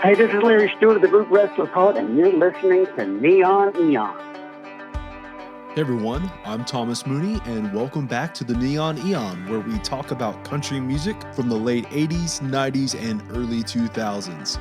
Hey, this is Larry Stewart of the group Restless Heart, and you're listening to Neon Eon. Hey everyone, I'm Thomas Mooney, and welcome back to the Neon Eon, where we talk about country music from the late 80s, 90s, and early 2000s.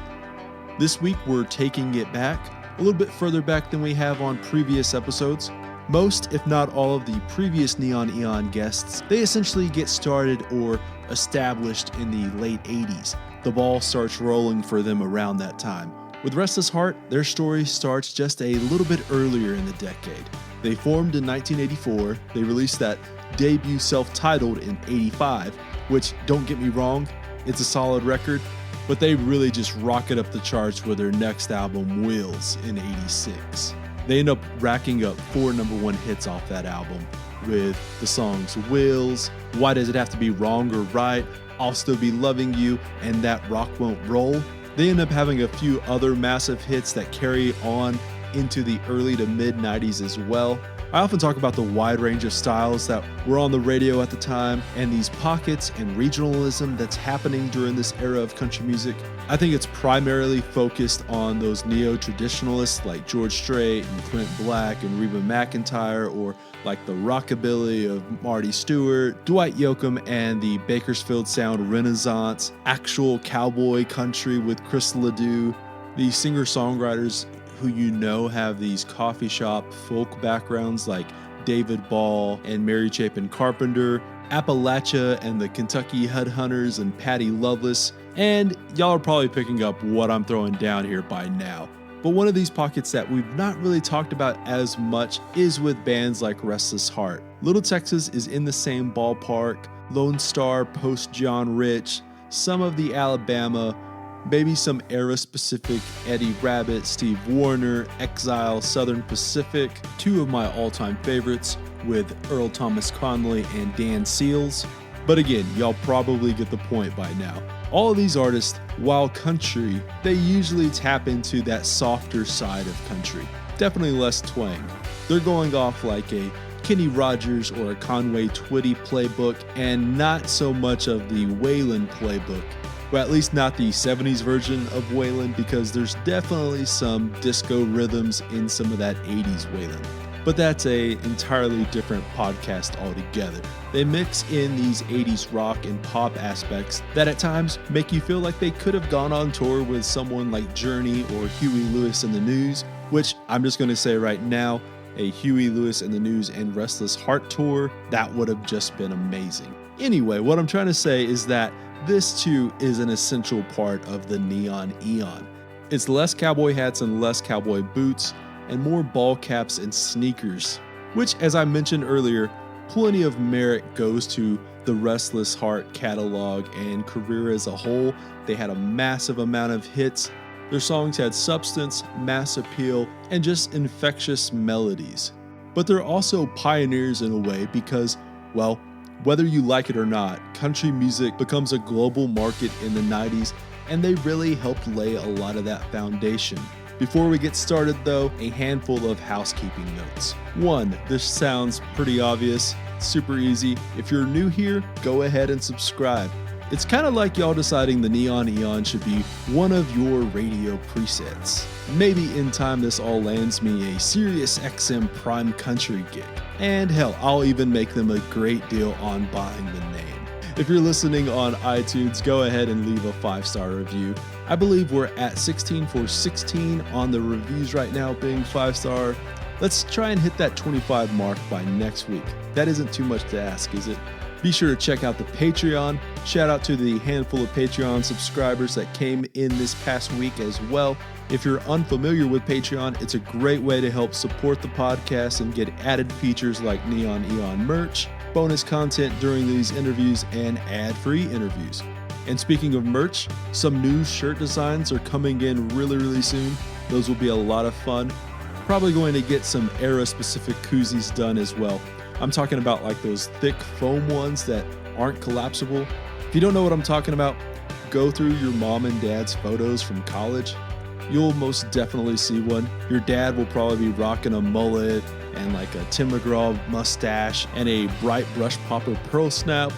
This week we're taking it back, a little bit further back than we have on previous episodes. Most, if not all, of the previous Neon Eon guests, they essentially get started or established in the late 80s. The ball starts rolling for them around that time. With Restless Heart, their story starts just a little bit earlier in the decade. They formed in 1984, they released that debut self-titled in 85, which, don't get me wrong, it's a solid record, but they really just rocket up the charts with their next album, Wheels, in 86. They end up racking up 4 number 1 hits off that album, with the songs Wheels, Why Does It Have to Be Wrong or Right, I'll Still Be Loving You, and That Rock Won't Roll. They end up having a few other massive hits that carry on into the early to mid 90s as well. I often talk about the wide range of styles that were on the radio at the time and these pockets and regionalism that's happening during this era of country music. I think it's primarily focused on those neo-traditionalists like George Strait and Clint Black and Reba McEntire, or like the rockabilly of Marty Stewart, Dwight Yoakam and the Bakersfield Sound Renaissance, actual cowboy country with Chris LeDoux, these singer-songwriters who you know have these coffee shop folk backgrounds like David Ball and Mary Chapin Carpenter, Appalachia and the Kentucky Headhunters and Patty Loveless, and y'all are probably picking up what I'm throwing down here by now. But one of these pockets that we've not really talked about as much is with bands like Restless Heart. Little Texas is in the same ballpark, Lone Star post John Rich, some of the Alabama, maybe some era-specific Eddie Rabbitt, Steve Wariner, Exile, Southern Pacific, 2 of my all-time favorites with Earl Thomas Conley and Dan Seals. But again, y'all probably get the point by now. All of these artists, while country, they usually tap into that softer side of country. Definitely less twang. They're going off like a Kenny Rogers or a Conway Twitty playbook, and not so much of the Waylon playbook. Well, at least not the 70s version of Waylon, because there's definitely some disco rhythms in some of that 80s Waylon. But that's a entirely different podcast altogether. They mix in these 80s rock and pop aspects that at times make you feel like they could have gone on tour with someone like Journey or Huey Lewis and the News, which I'm just going to say right now, a Huey Lewis and the News and Restless Heart tour, that would have just been amazing. Anyway, what I'm trying to say is that this too is an essential part of the Neon Eon. It's less cowboy hats and less cowboy boots, and more ball caps and sneakers, which, as I mentioned earlier, plenty of merit goes to the Restless Heart catalog and career as a whole. They had a massive amount of hits. Their songs had substance, mass appeal, and just infectious melodies. But they're also pioneers in a way because, well, whether you like it or not, country music becomes a global market in the 90s, and they really helped lay a lot of that foundation. Before we get started though, a handful of housekeeping notes. 1, this sounds pretty obvious, super easy. If you're new here, go ahead and subscribe. It's kind of like y'all deciding the Neon Eon should be one of your radio presets. Maybe in time this all lands me a Sirius XM Prime Country gig. And hell, I'll even make them a great deal on buying the name. If you're listening on iTunes, go ahead and leave a 5-star review. I believe we're at 16 for 16 on the reviews right now being 5-star. Let's try and hit that 25 mark by next week. That isn't too much to ask, is it? Be sure to check out the Patreon. Shout out to the handful of Patreon subscribers that came in this past week as well. If you're unfamiliar with Patreon, it's a great way to help support the podcast and get added features like Neon Eon merch, bonus content during these interviews, and ad-free interviews. And speaking of merch, some new shirt designs are coming in really soon. Those will be a lot of fun. Probably going to get some era-specific koozies done as well. I'm talking about like those thick foam ones that aren't collapsible. If you don't know what I'm talking about, go through your mom and dad's photos from college. You'll most definitely see one. Your dad will probably be rocking a mullet and like a Tim McGraw mustache and a bright brush popper pearl snap.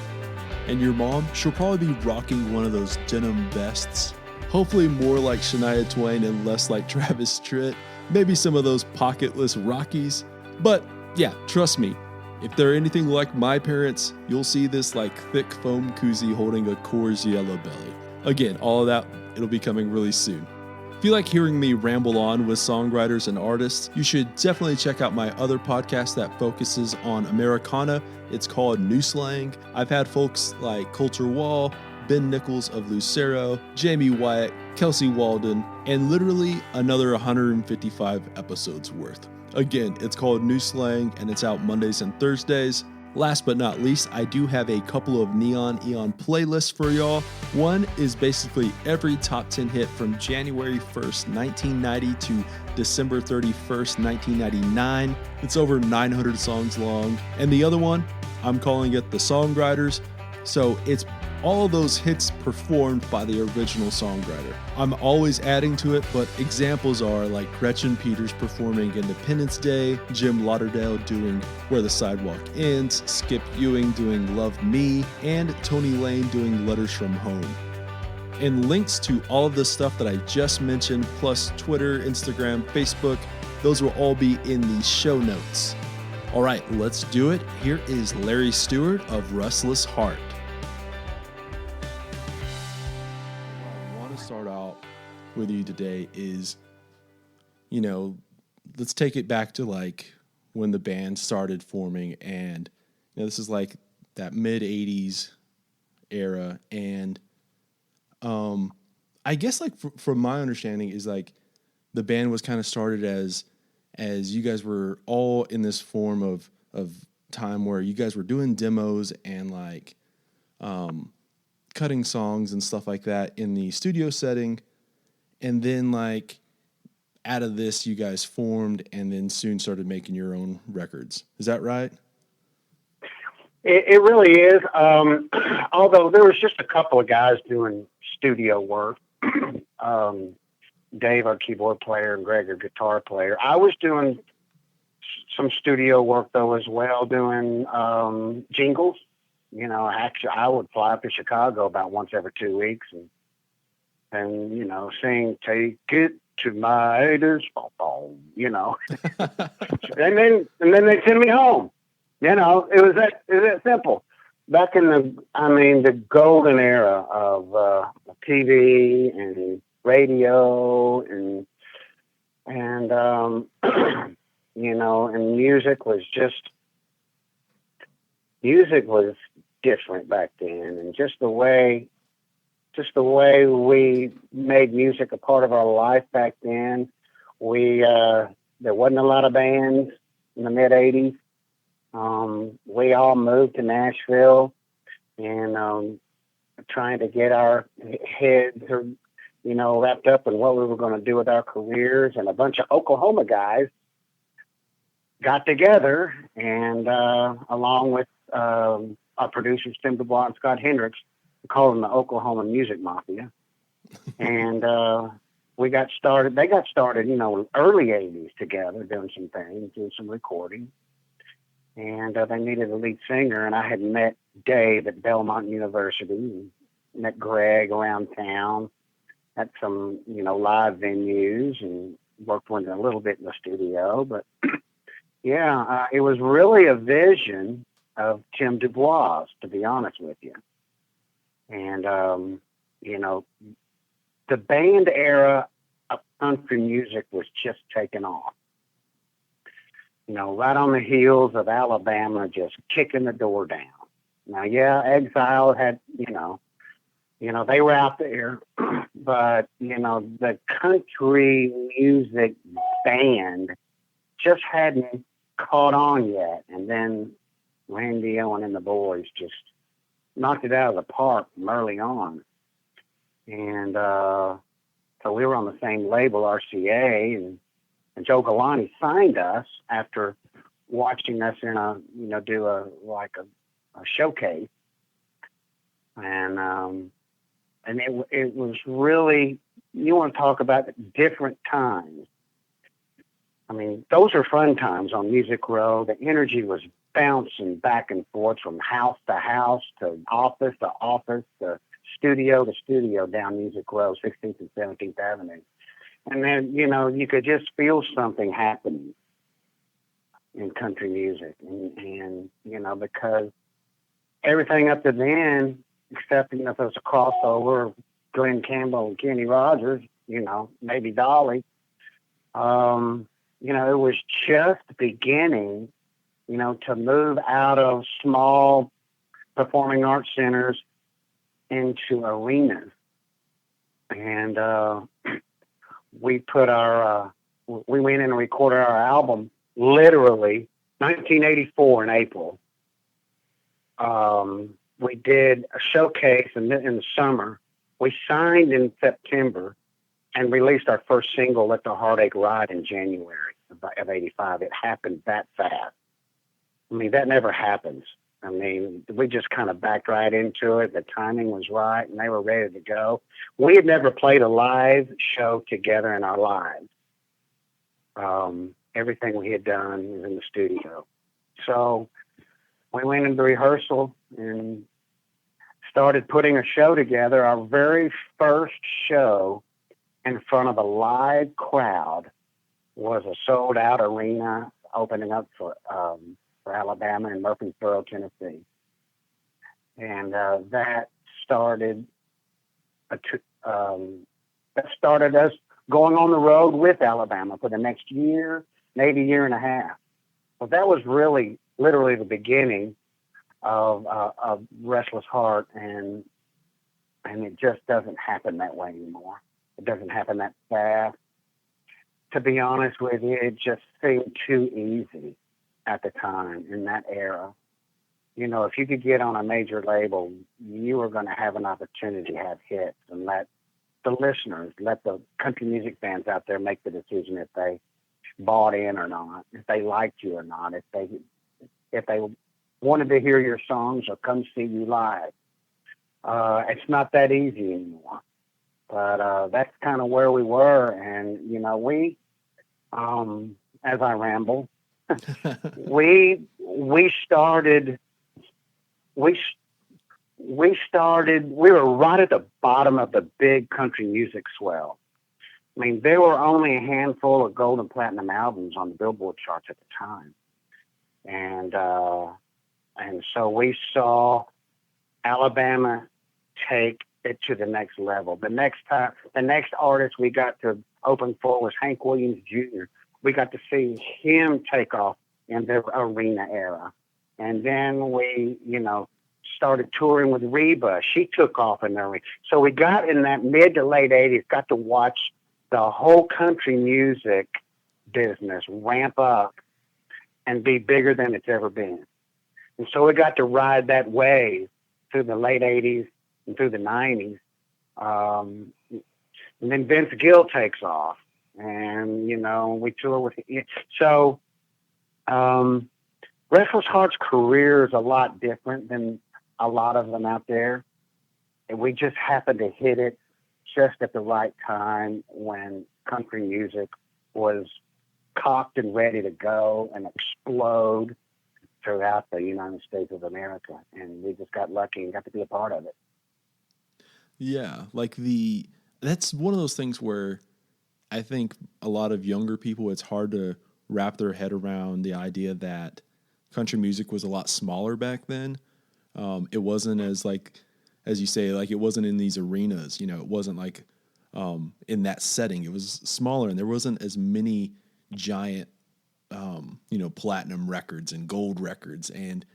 And your mom, she'll probably be rocking one of those denim vests. Hopefully more like Shania Twain and less like Travis Tritt. Maybe some of those pocketless Rockies. But yeah, trust me, if they're anything like my parents, you'll see this like thick foam koozie holding a Coors Yellow Belly. Again, all of that, it'll be coming really soon. If you like hearing me ramble on with songwriters and artists, you should definitely check out my other podcast that focuses on Americana. It's called New Slang. I've had folks like Coulter Wall, Ben Nichols of Lucero, Jamie Wyatt, Kelsey Walden, and literally another 155 episodes worth. Again, it's called New Slang and it's out Mondays and Thursdays. Last but not least, I do have a couple of Neon Eon playlists for y'all. One is basically every top 10 hit from January 1st, 1990 to December 31st, 1999. It's over 900 songs long. And the other one, I'm calling it The Songwriters. So it's all those hits performed by the original songwriter. I'm always adding to it, but examples are like Gretchen Peters performing Independence Day, Jim Lauderdale doing Where the Sidewalk Ends, Skip Ewing doing Love Me, and Tony Lane doing Letters from Home. And links to all of the stuff that I just mentioned, plus Twitter, Instagram, Facebook, those will all be in the show notes. All right, let's do it. Here is Larry Stewart of Restless Heart. Start out with you today is, let's take it back to like when the band started forming, and this is like that mid 80s era, and I guess like from my understanding is like the band was kind of started as you guys were all in this form of time where you guys were doing demos and like cutting songs and stuff like that in the studio setting. And then like out of this, you guys formed and then soon started making your own records. Is that right? It really is. Although there was just a couple of guys doing studio work. Dave, our keyboard player, and Greg, our guitar player. I was doing some studio work though as well, doing jingles. Actually, I would fly up to Chicago about once every 2 weeks and sing "Take It to Midas," and then they send me home. It was that simple. Back in the golden era of TV and radio and and music was different back then, and just the way we made music a part of our life back then. There wasn't a lot of bands in the mid '80s. We all moved to Nashville and trying to get our heads wrapped up in what we were going to do with our careers, and a bunch of Oklahoma guys got together and along with our producers, Tim DuBois and Scott Hendricks, we called them the Oklahoma Music Mafia. And we got started. They got started, early 80s together, doing some things, doing some recording. And they needed a lead singer. And I had met Dave at Belmont University and met Greg around town at some, live venues, and worked with them a little bit in the studio. But yeah, it was really a vision of Tim DuBois, to be honest with you. And, the band era of country music was just taking off. Right on the heels of Alabama just kicking the door down. Now, yeah, Exile had, they were out there, but, the country music band just hadn't caught on yet. And then Randy Owen and the boys just knocked it out of the park from early on. And so we were on the same label, RCA, and Joe Galante signed us after watching us in do a showcase. And it was really, you want to talk about different times. I mean, those are fun times on Music Row. The energy was bouncing back and forth from house to house to office to studio to studio down Music Row, 16th and 17th Avenue. And then, you could just feel something happening in country music. And because everything up to then, except, if it was a crossover of Glenn Campbell and Kenny Rogers, maybe Dolly, it was just beginning, to move out of small performing arts centers into arenas. And we went in and recorded our album literally 1984 in April. We did a showcase in the summer. We signed in September and released our first single, Let the Heartache Ride, in January of 85. It happened that fast. I mean, that never happens. I mean, we just kind of backed right into it. The timing was right, and they were ready to go. We had never played a live show together in our lives. Everything we had done was in the studio. So we went into rehearsal and started putting a show together. Our very first show in front of a live crowd was a sold-out arena opening up for Alabama and Murfreesboro, Tennessee. And that started us going on the road with Alabama for the next year, maybe year and a half. So that was really, literally the beginning of Restless Heart, and it just doesn't happen that way anymore. It doesn't happen that fast. To be honest with you, it just seemed too easy at the time in that era. If you could get on a major label, you were going to have an opportunity to have hits, and let the listeners, let the country music fans out there make the decision if they bought in or not, if they liked you or not, if they wanted to hear your songs or come see you live. It's not that easy anymore. But that's kind of where we were. And, we, as I ramble, we were right at the bottom of the big country music swell. I mean, there were only a handful of gold and platinum albums on the Billboard charts at the time. And so we saw Alabama take it to the next level. The next artist we got to open for was Hank Williams Jr. We got to see him take off in the arena era. And then we, started touring with Reba. She took off in the arena. So we got in that mid to late 80s, got to watch the whole country music business ramp up and be bigger than it's ever been. And so we got to ride that wave through the late 80s and through the 90s. And then Vince Gill takes off, and, we tour with him. So Restless Heart's career is a lot different than a lot of them out there. And we just happened to hit it just at the right time when country music was cocked and ready to go and explode throughout the United States of America. And we just got lucky and got to be a part of it. Yeah, that's one of those things where I think a lot of younger people, it's hard to wrap their head around the idea that country music was a lot smaller back then. It wasn't as as you say, it wasn't in these arenas, it wasn't in that setting. It was smaller, and there wasn't as many giant, platinum records and gold records. And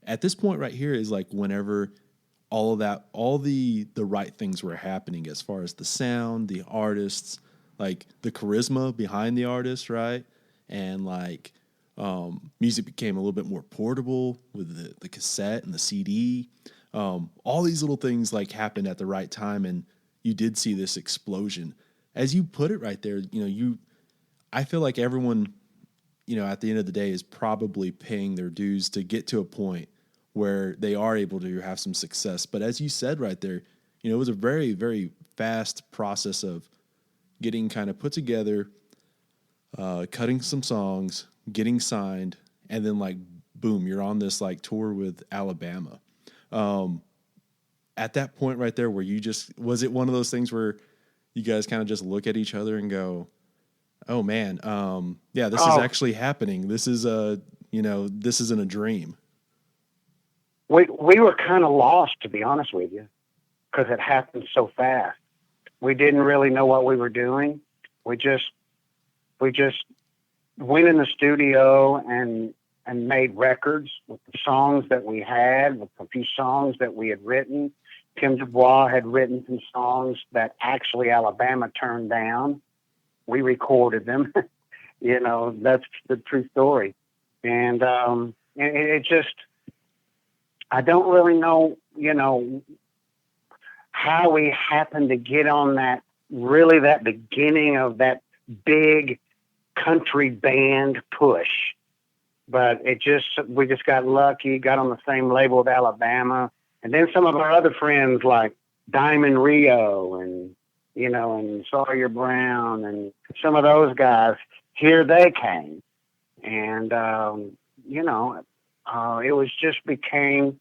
at this point right here is whenever all the right things were happening as far as the sound, the artists, the charisma behind the artist, right? And music became a little bit more portable with the cassette and the CD. All these little things happened at the right time, and you did see this explosion. As you put it right there, I feel like everyone, at the end of the day is probably paying their dues to get to a point where they are able to have some success. But as you said right there, it was a very, very fast process of getting kind of put together, cutting some songs, getting signed, and then boom, you're on this tour with Alabama. at that point right there where you just, was it one of those things where you guys kind of just look at each other and go, oh man, yeah, this is Oh, actually happening. This is this isn't a dream. we were kind of lost, to be honest with you, because it happened so fast. We didn't really know what we were doing. We just went in the studio and made records with the songs that we had, with a few songs that we had written. Tim Dubois had written some songs that actually Alabama turned down. We recorded them. That's the true story. And it just, I don't really know, how we happened to get on that beginning of that big country band push. But we just got lucky, got on the same label with Alabama. And then some of our other friends like Diamond Rio and Sawyer Brown and some of those guys, here they came. And, it became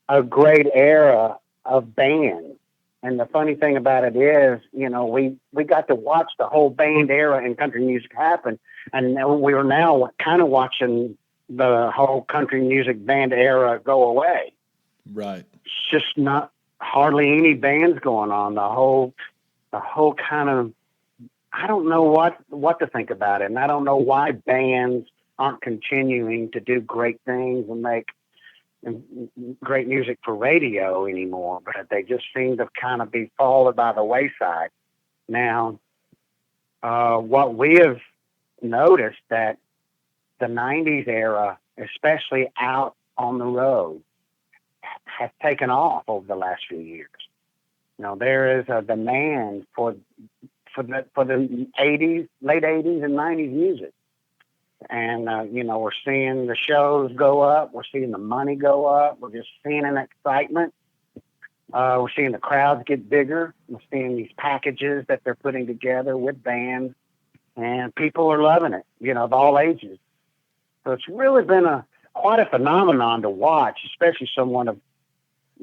a great era of bands. And the funny thing about it is, we got to watch the whole band era in country music happen. And we are now kind of watching the whole country music band era go away. Right. It's just not hardly any bands going on. The whole kind of, I don't know what to think about it. And I don't know why bands aren't continuing to do great things and make great music for radio anymore, but they just seem to kind of be fallen by the wayside. Now, what we have noticed that the 90s era, especially out on the road, has taken off over the last few years. There is a demand for the 80s, late 80s and 90s music. And, we're seeing the shows go up. We're seeing the money go up. We're just seeing an excitement. We're seeing the crowds get bigger. We're seeing these packages that they're putting together with bands. And people are loving it, of all ages. So it's really been quite a phenomenon to watch, especially someone of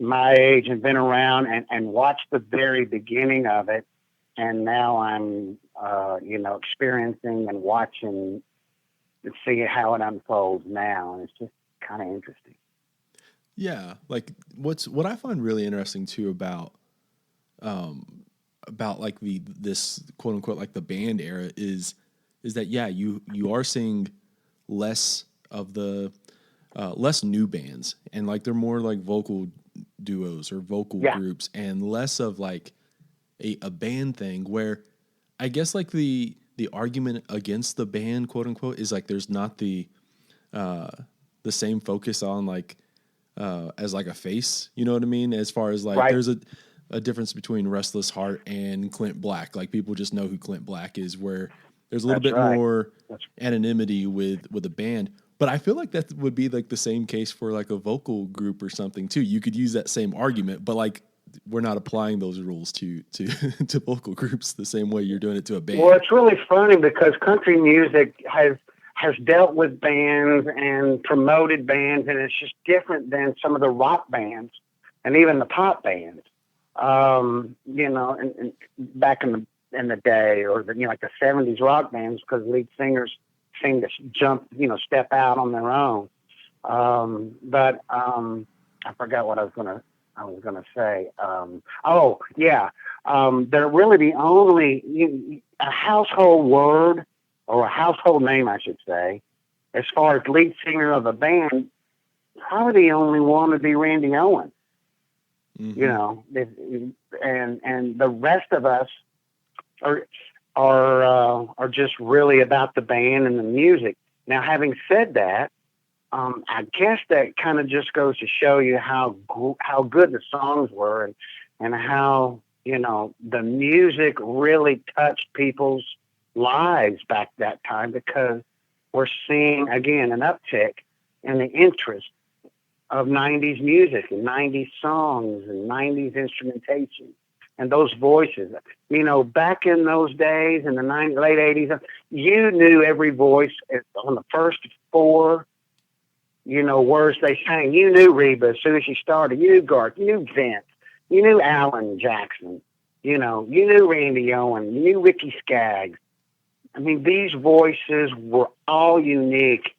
my age and been around and watched the very beginning of it. And now I'm, experiencing and watching and see how it unfolds now. And it's just kind of interesting. Yeah. Like what I find really interesting too about like this quote unquote, like the band era is that, yeah, you are seeing less of the, less new bands, and like they're more like vocal duos or vocal groups, and less of like a band thing, where I guess like the argument against the band, quote unquote, is like there's not the same focus on like as like a face, you know what I mean? As far as like there's a difference between Restless Heart and Clint Black. Like people just know who Clint Black is, where there's a little bit more anonymity with a band. But I feel like that would be like the same case for like a vocal group or something too. You could use that same argument, but like we're not applying those rules to to vocal groups the same way you're doing it to a band. Well, it's really funny because country music has dealt with bands and promoted bands, and it's just different than some of the rock bands and even the pop bands. And back in the day, or like the 70s rock bands, because lead singers seem to step out on their own. But I forgot what I was gonna say. They're really the only a household word, or a household name, I should say, as far as lead singer of a band. Probably the only one would be Randy Owen. Mm-hmm. And the rest of us are just really about the band and the music. Now, having said that, I guess that kind of just goes to show you how good the songs were, and how the music really touched people's lives back that time, because we're seeing again an uptick in the interest of 90s music and 90s songs and 90s instrumentation and those voices. Back in those days in the late 80s, you knew every voice on the first four, words they sang. You knew Reba as soon as she started. You knew Garth. You knew Vince. You knew Alan Jackson. You know, you knew Randy Owen. You knew Ricky Skaggs. I mean, these voices were all unique,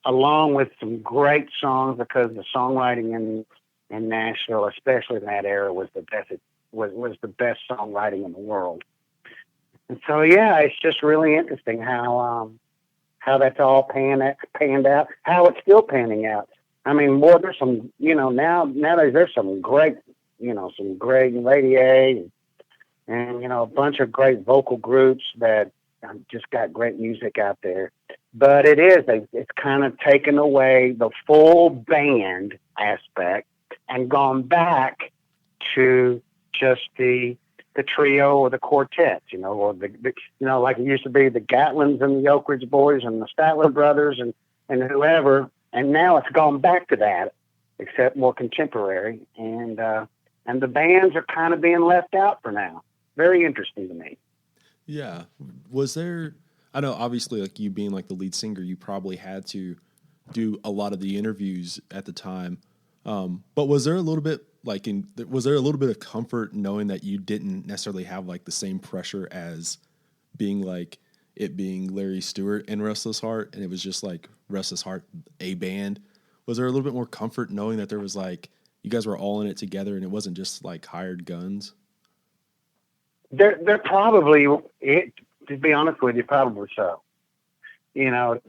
along with some great songs, because the songwriting in Nashville, especially in that era, was the best. Was the best songwriting in the world. And so, yeah, it's just really interesting how that's all panned out, how it's still panning out. I mean, boy, there's some, you know, nowadays there's some great, you know, some great Lady A and you know, a bunch of great vocal groups that just got great music out there. But it's kind of taken away the full band aspect and gone back to just the trio or the quartet, you know, or the you know, like it used to be the Gatlins and the Oak Ridge Boys and the Statler Brothers and whoever. And now it's gone back to that, except more contemporary. And the bands are kind of being left out for now. Very interesting to me. Yeah. Was there, I know obviously like you being like the lead singer, you probably had to do a lot of the interviews at the time. But was there a little bit was there a little bit of comfort knowing that you didn't necessarily have like the same pressure as being Larry Stewart in Restless Heart, and it was just like Restless Heart, a band? Was there a little bit more comfort knowing that there was like, you guys were all in it together and it wasn't just like hired guns? They're probably it. To be honest with you, probably so. You know,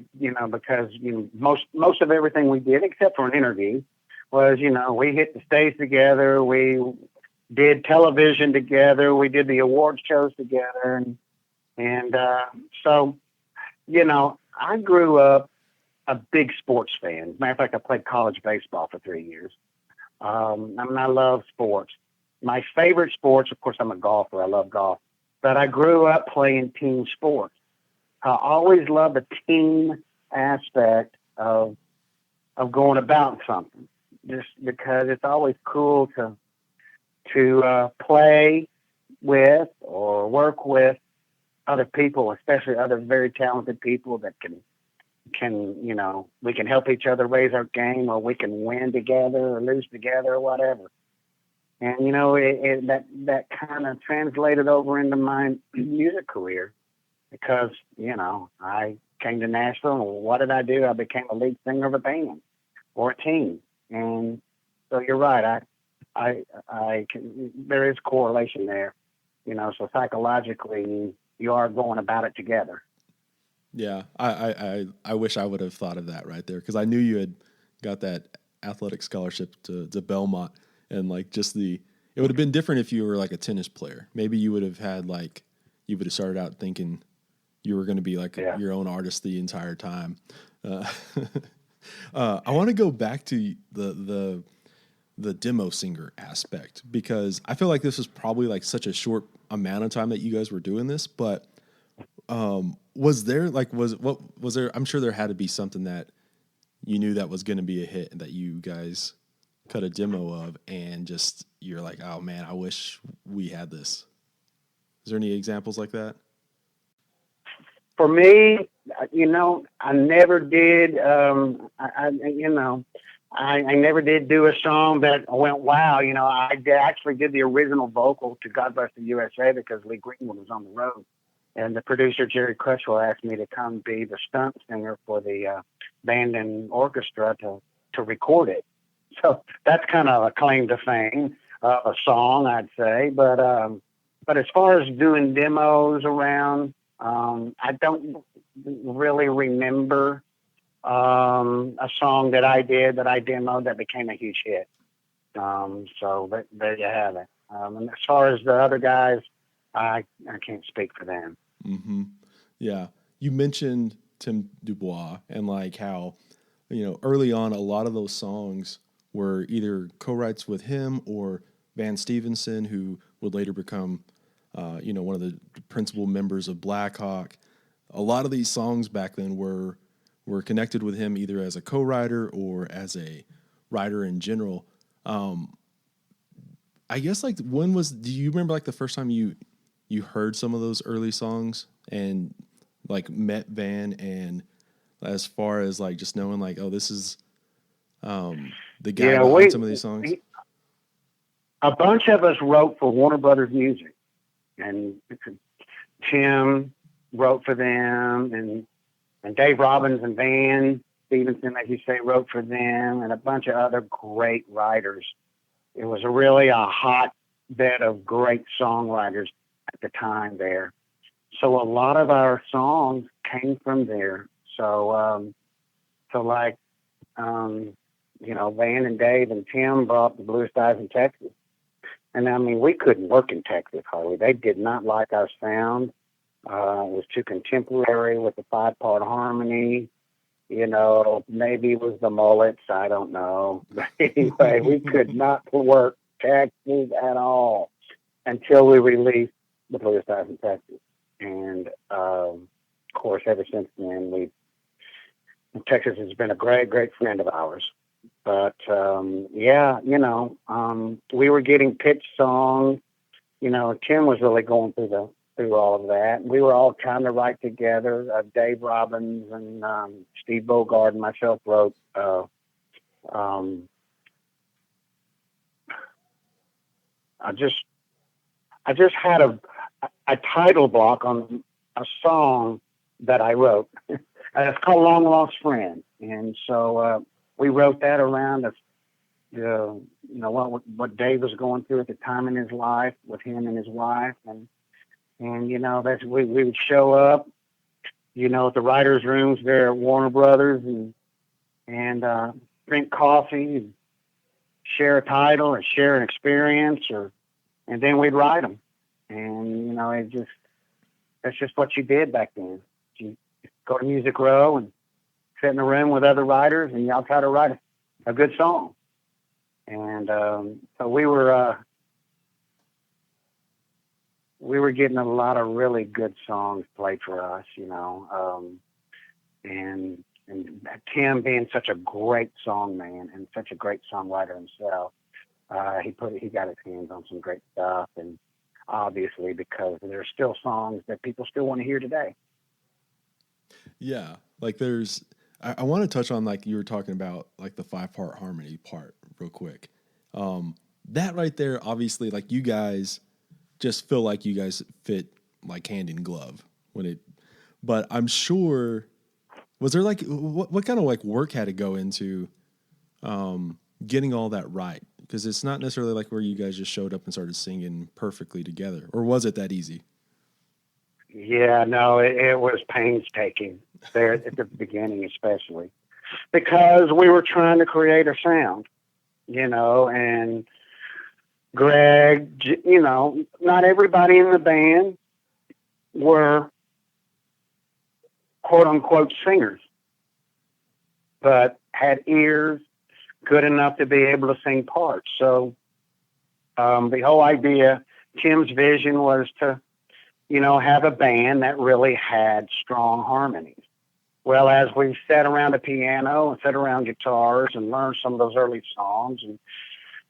because most of everything we did, except for an interview, was, you know, we hit the stage together, we did television together, we did the award shows together, and so, you know, I grew up a big sports fan. As a matter of fact, I played college baseball for 3 years. I mean, I love sports. My favorite sports, of course, I'm a golfer. I love golf. But I grew up playing team sports. I always loved the team aspect of going about something, just because it's always cool to play with or work with other people, especially other very talented people that can you know, we can help each other raise our game, or we can win together or lose together or whatever. And, you know, that kind of translated over into my music career, because, you know, I came to Nashville, and what did I do? I became a lead singer of a band or a team. And so you're right. There is correlation there, you know, so psychologically you are going about it together. Yeah. I wish I would have thought of that right there, because I knew you had got that athletic scholarship to Belmont. And like it would have been different if you were like a tennis player. Maybe you would have started out thinking you were going to be like your own artist the entire time. I want to go back to the demo singer aspect, because I feel like this was probably like such a short amount of time that you guys were doing this, but was there, I'm sure there had to be something that you knew that was going to be a hit and that you guys cut a demo of, and just, you're like, oh man, I wish we had this. Is there any examples like that? For me, you know, I never did, I never did do a song that went, wow. You know, actually did the original vocal to God Bless the USA, because Lee Greenwood was on the road. And the producer, Jerry Crutchwell, asked me to come be the stunt singer for the band and orchestra to record it. So that's kind of a claim to fame, a song, I'd say. But as far as doing demos around, I don't really remember a song that I demoed that became a huge hit. So there you have it. And as far as the other guys, I can't speak for them. Mm-hmm. Yeah. You mentioned Tim Dubois, and like how, you know, early on, a lot of those songs were either co-writes with him or Van Stevenson, who would later become, one of the principal members of Black Hawk. A lot of these songs back then were connected with him either as a co-writer or as a writer in general. I guess, like, do you remember like the first time you heard some of those early songs and like met Van, and as far as like just knowing like, oh, this is the guy behind some of these songs? a bunch of us wrote for Warner Brothers Music, and Tim wrote for them, and Dave Robbins and Van Stevenson, as you say, wrote for them, and a bunch of other great writers. It was really a hotbed of great songwriters at the time there. So a lot of our songs came from there. So, like, Van and Dave and Tim brought the bluest guys in Texas. And I mean, we couldn't work in Texas hardly. They did not like our sound. It was too contemporary with the 5-part harmony. Maybe it was the mullets. I don't know. But anyway, we could not work Texas at all until we released the bluest guys in Texas. And, of course, ever since then, Texas has been a great, great friend of ours. But, we were getting pitch songs. Tim was really going through all of that. We were all trying to write together. Dave Robbins and Steve Bogard and myself wrote I just had a title block on a song that I wrote. It's called Long Lost Friend. And so we wrote that around what Dave was going through at the time in his life with him and his wife. And we would show up, at the writers' rooms there at Warner Brothers and drink coffee and share a title or share an experience, and then we'd write them. And, that's just what you did back then. You go to Music Row and sit in a room with other writers, and y'all try to write a good song. And so we were getting a lot of really good songs played for us, and Tim being such a great song man and such a great songwriter himself, he got his hands on some great stuff, and obviously because there's still songs that people still want to hear today. Yeah, like I want to touch on, like you were talking about, like the 5-part harmony part real quick. That right there, obviously, like you guys just feel like you guys fit like hand in glove but I'm sure, was there like, what kind of like work had to go into getting all that right? Because it's not necessarily like where you guys just showed up and started singing perfectly together, or was it that easy? Yeah, no, it was painstaking there at the beginning, especially because we were trying to create a sound, and Greg, not everybody in the band were quote unquote singers, but had ears good enough to be able to sing parts. So the whole idea, Tim's vision was to, have a band that really had strong harmonies. Well, as we sat around a piano and sat around guitars and learned some of those early songs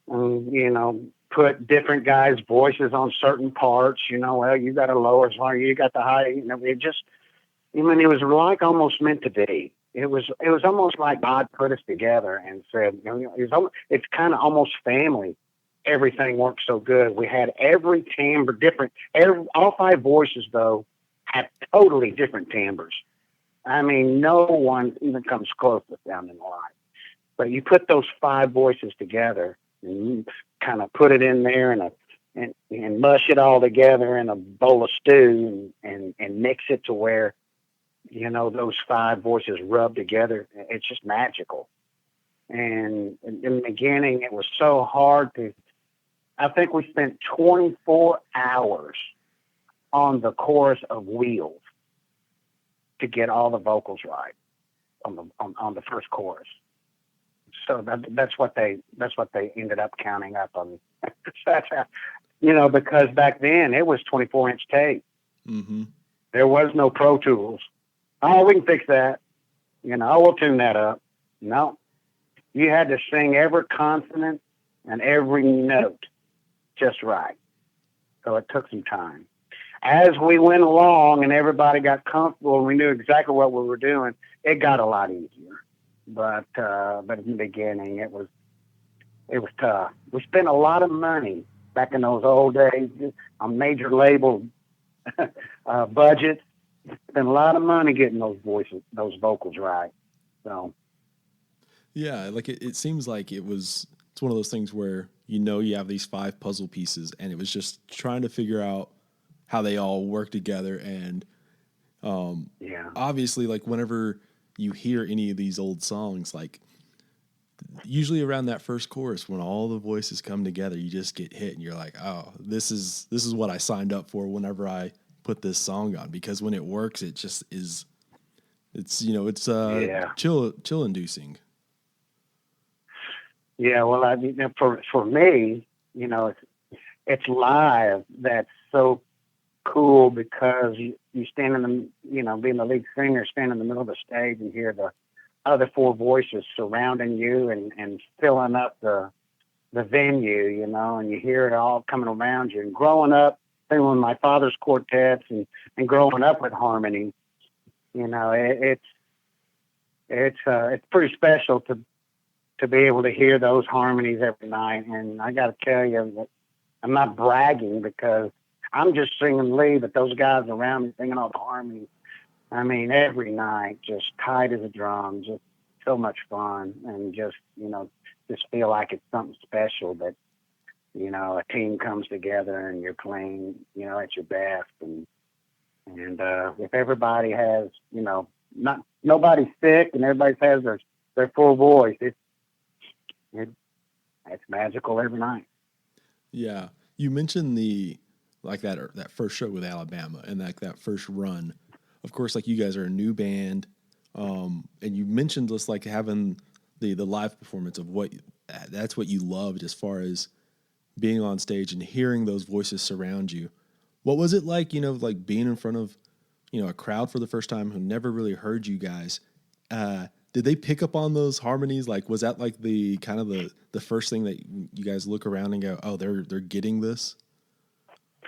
and put different guys' voices on certain parts, well, you got a lower song, you got the high, it was like almost meant to be. It was almost like God put us together and said, it's kind of almost family. Everything worked so good. We had every timbre different. All 5 voices, though, had totally different timbres. I mean, no one even comes close to sounding alike. But you put those 5 voices together and you kind of put it in there and mush it all together in a bowl of stew and mix it to where, those 5 voices rub together. It's just magical. And in the beginning, it was so hard I think we spent 24 hours on the chorus of Wheels to get all the vocals right on the first chorus. So that's what they ended up counting up on. That's how, because back then it was 24-inch tape. Mm-hmm. There was no Pro Tools. Oh, we can fix that. We'll tune that up. No, you had to sing every consonant and every note just right. So it took some time. As we went along and everybody got comfortable and we knew exactly what we were doing, it got a lot easier. But in the beginning, it was It was tough. We spent a lot of money back in those old days on major label budgets. Spent a lot of money getting those voices, those vocals right. So Yeah, like it seems like it's one of those things where you have these five puzzle pieces and it was just trying to figure out how they all work together. And yeah, obviously, like whenever you hear any of these old songs, like usually around that first chorus when all the voices come together, you just get hit and you're like, oh, this is what I signed up for whenever I put this song on, because when it works it just is, it's yeah, chill inducing. yeah. Well, for me, it's live that's so cool because you stand in the being the lead singer, stand in the middle of the stage and hear the other four voices surrounding you and filling up the venue, and you hear it all coming around you. And growing up, doing my father's quartets and growing up with harmony, it's pretty special to be able to hear those harmonies every night. And I got to tell you that I'm not bragging because I'm just singing lead, but those guys around me singing all the harmonies. I mean, every night, just tight as a drum, just so much fun, and just feel like it's something special that a team comes together and you're playing, at your best, and if everybody has, not nobody's sick and everybody has their full voice, it it's magical every night. Yeah, you mentioned the like that first show with Alabama and like that first run. Of course, like you guys are a new band, and you mentioned just like having the live performance of what that's what you loved as far as being on stage and hearing those voices surround you. What was it like, like being in front of, a crowd for the first time who never really heard you guys? Did they pick up on those harmonies? Like, was that like the kind of the first thing that you guys look around and go, oh, they're getting this?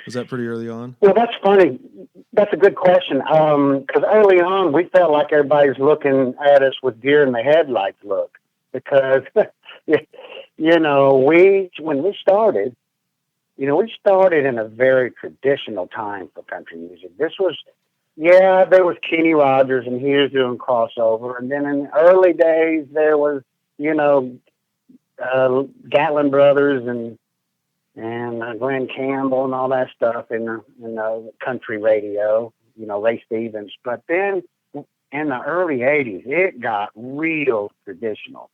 Was that pretty early on? Well, that's funny. That's a good question. Because early on, we felt like everybody's looking at us with deer in the headlights look. Because, when we started in a very traditional time for country music. This was, there was Kenny Rogers and he was doing crossover. And then in the early days, there was, you know, Gatlin Brothers and Glenn Campbell and all that stuff in the country radio, Ray Stevens. But then in the early 80s, it got real traditional.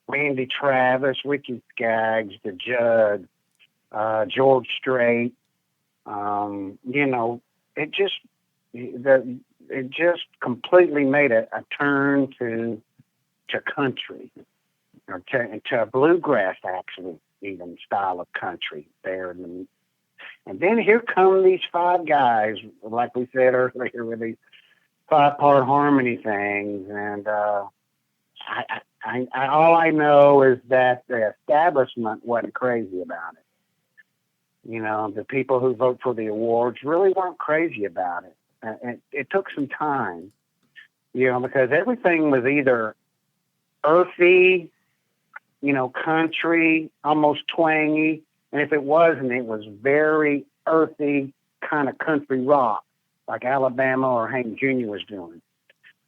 Randy Travis, Ricky Skaggs, the Judd, George Strait, it it just completely made a turn to country, or to bluegrass, actually, even style of country there. And then here come these five guys, like we said earlier, with these 5-part harmony things. And all I know is that the establishment wasn't crazy about it. The people who vote for the awards really weren't crazy about it. And it took some time, because everything was either earthy, country, almost twangy. And if it wasn't, it was very earthy kind of country rock, like Alabama or Hank Jr. was doing.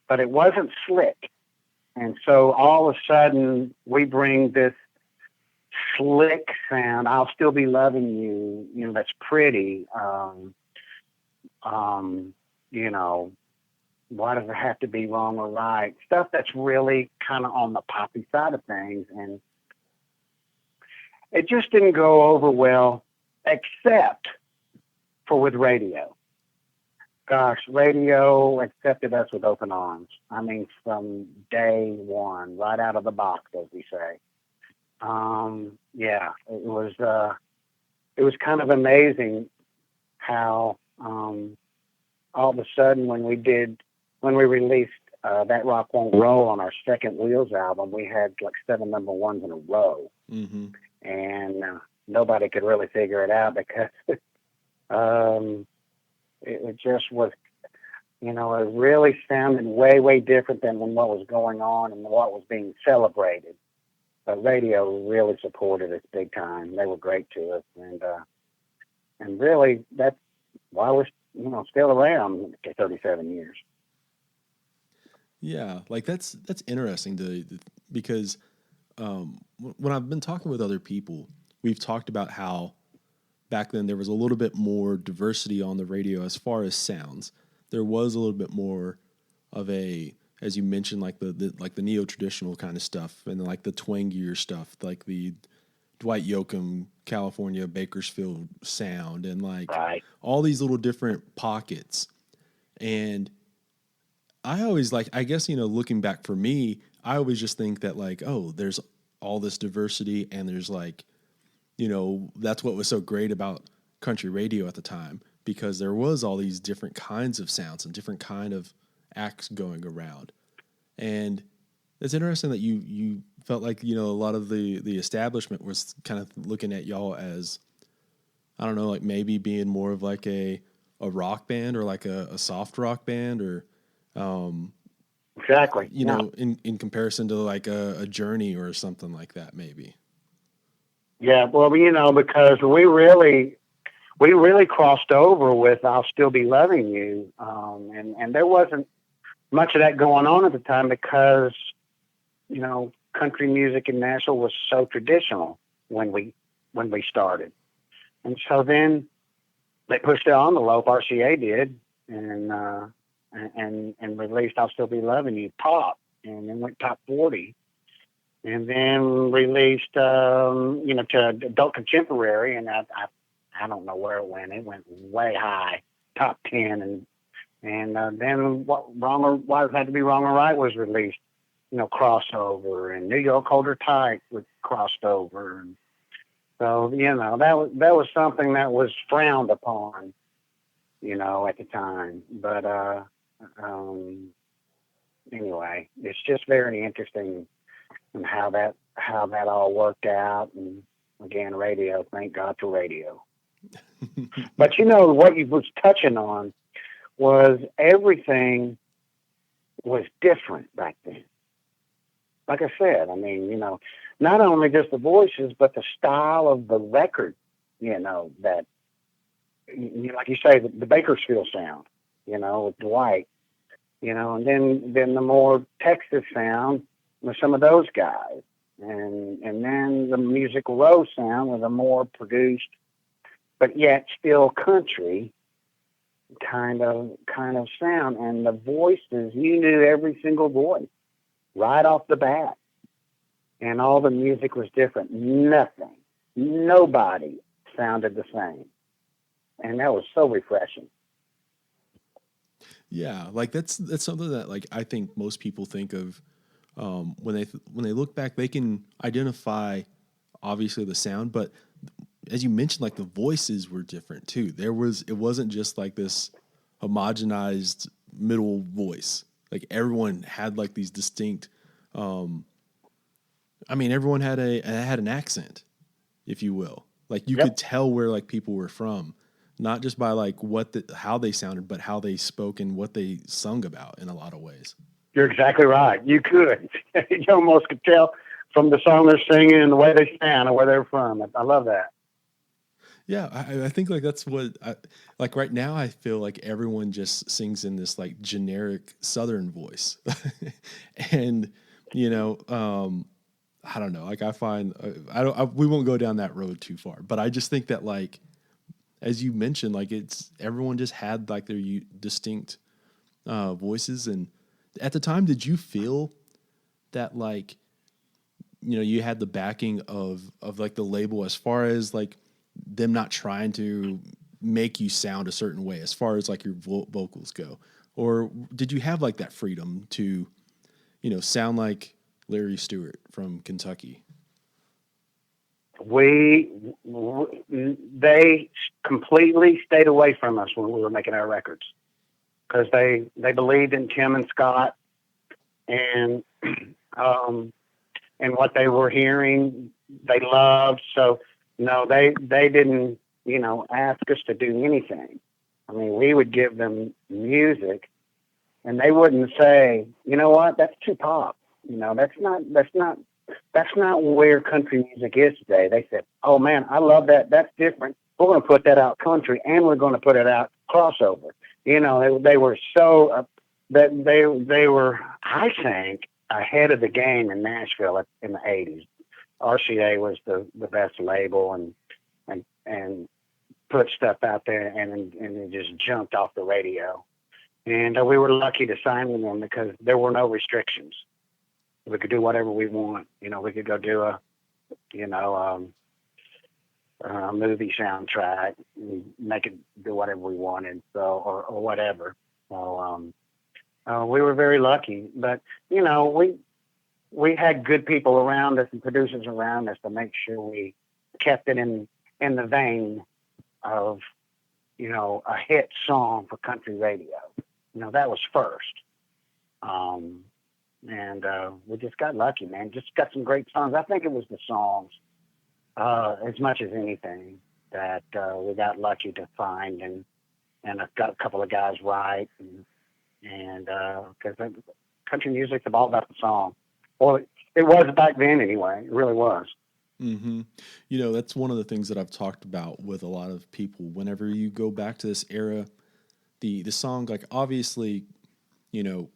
But it wasn't slick. And so all of a sudden, we bring this slick sound. I'll still be loving you. That's pretty. Why does it have to be wrong or right? Stuff that's really kind of on the poppy side of things. And it just didn't go over well, except for with radio. Gosh, radio accepted us with open arms. I mean, from day one, right out of the box, as we say. It was kind of amazing how all of a sudden when we released That Rock Won't Roll on our second Wheels album, we had like 7 number ones in a row. Mm-hmm. And nobody could really figure it out because it just was, it really sounded way, way different than what was going on and what was being celebrated. But radio really supported us big time. They were great to us, and really that's why we're still around for 37 years. Yeah, like that's interesting because when I've been talking with other people, we've talked about how back then there was a little bit more diversity on the radio as far as sounds. There was a little bit more of a, as you mentioned, like the neo traditional kind of stuff, and then like the twangier stuff, like the Dwight Yoakam, California, Bakersfield sound, and like Right. all these little different pockets. And I always like, I guess, looking back for me, I always just think that like, oh, there's all this diversity, and there's like, that's what was so great about country radio at the time, because there was all these different kinds of sounds and different kind of acts going around. And it's interesting that you felt like, a lot of the establishment was kind of looking at y'all as, I don't know, like maybe being more of like a rock band, or like a soft rock band, or Exactly. in comparison to like a Journey or something like that, maybe. Yeah, well, because we really crossed over with "I'll Still Be Loving You," and there wasn't much of that going on at the time because country music in Nashville was so traditional when we started, and so then they pushed the envelope. RCA did, and released "I'll Still Be Loving You" pop, and then went top 40. And then released, to adult contemporary, and I don't know where it went. It went way high, top 10, and then Why It Had to Be Wrong or Right was released, crossover, and New York Hold Her Tight was crossed over, and so that was something that was frowned upon, at the time. But anyway, it's just very interesting. And how that all worked out, and again, radio. Thank God for radio. But what you was touching on was everything was different back then. Like I said, I mean, not only just the voices, but the style of the record. That, like you say, the Bakersfield sound. With Dwight. And then the more Texas sound with some of those guys, and then the Music Row sound with a more produced, but yet still country kind of sound, and the voices, you knew every single voice right off the bat, and all the music was different. Nobody sounded the same, and that was so refreshing. Yeah, like that's something that like I think most people think of. When they look back, they can identify obviously the sound, but as you mentioned, like the voices were different too. It wasn't just like this homogenized middle voice. Like everyone had like these distinct. Everyone had an accent, if you will. Like you could tell where like people were from, not just by like how they sounded, but how they spoke and what they sung about in a lot of ways. You're exactly right. You could. You almost could tell from the song they're singing and the way they sound and where they're from. I love that. Yeah, I think like that's what like right now I feel like everyone just sings in this like generic Southern voice, and I don't know. Like I find we won't go down that road too far, but I just think that like as you mentioned, like everyone just had like their distinct voices. And at the time, did you feel that like you had the backing of like the label as far as like them not trying to make you sound a certain way as far as like your vocals go, or did you have like that freedom to sound like Larry Stewart from Kentucky? They completely stayed away from us when we were making our records, because they believed in Tim and Scott, and what they were hearing they loved. So no, they didn't ask us to do anything. I mean, we would give them music, and they wouldn't say, you know what, that's too pop. That's not That's not where country music is today. They said, "Oh man, I love that. That's different. We're going to put that out country, and we're going to put it out crossover." They were so that they were, I think, ahead of the game in Nashville in the '80s. RCA was the best label, and put stuff out there, and it just jumped off the radio. And we were lucky to sign with them because there were no restrictions. We could do whatever we want. We could go do you know, um, a movie soundtrack, and make it do whatever we wanted, or whatever. So we were very lucky, but we had good people around us and producers around us to make sure we kept it in the vein of a hit song for country radio. That was first. Um, and we just got lucky, man. Just got some great songs. I think it was the songs, as much as anything, that we got lucky to find, and I got a couple of guys right, and because country music's all about the song. Well, it was back then anyway. It really was. Mm-hmm. That's one of the things that I've talked about with a lot of people. Whenever you go back to this era, the song, like obviously, you know,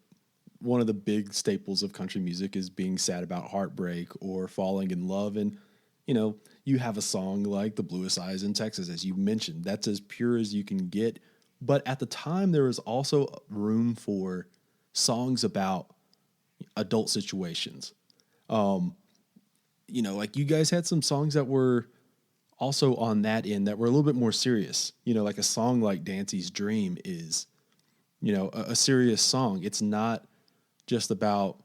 one of the big staples of country music is being sad about heartbreak or falling in love. And, you have a song like The Bluest Eyes in Texas, as you mentioned. That's as pure as you can get. But at the time, there was also room for songs about adult situations. Um, like you guys had some songs that were also on that end that were a little bit more serious. Like a song like Dancy's Dream is, a serious song. It's not just about,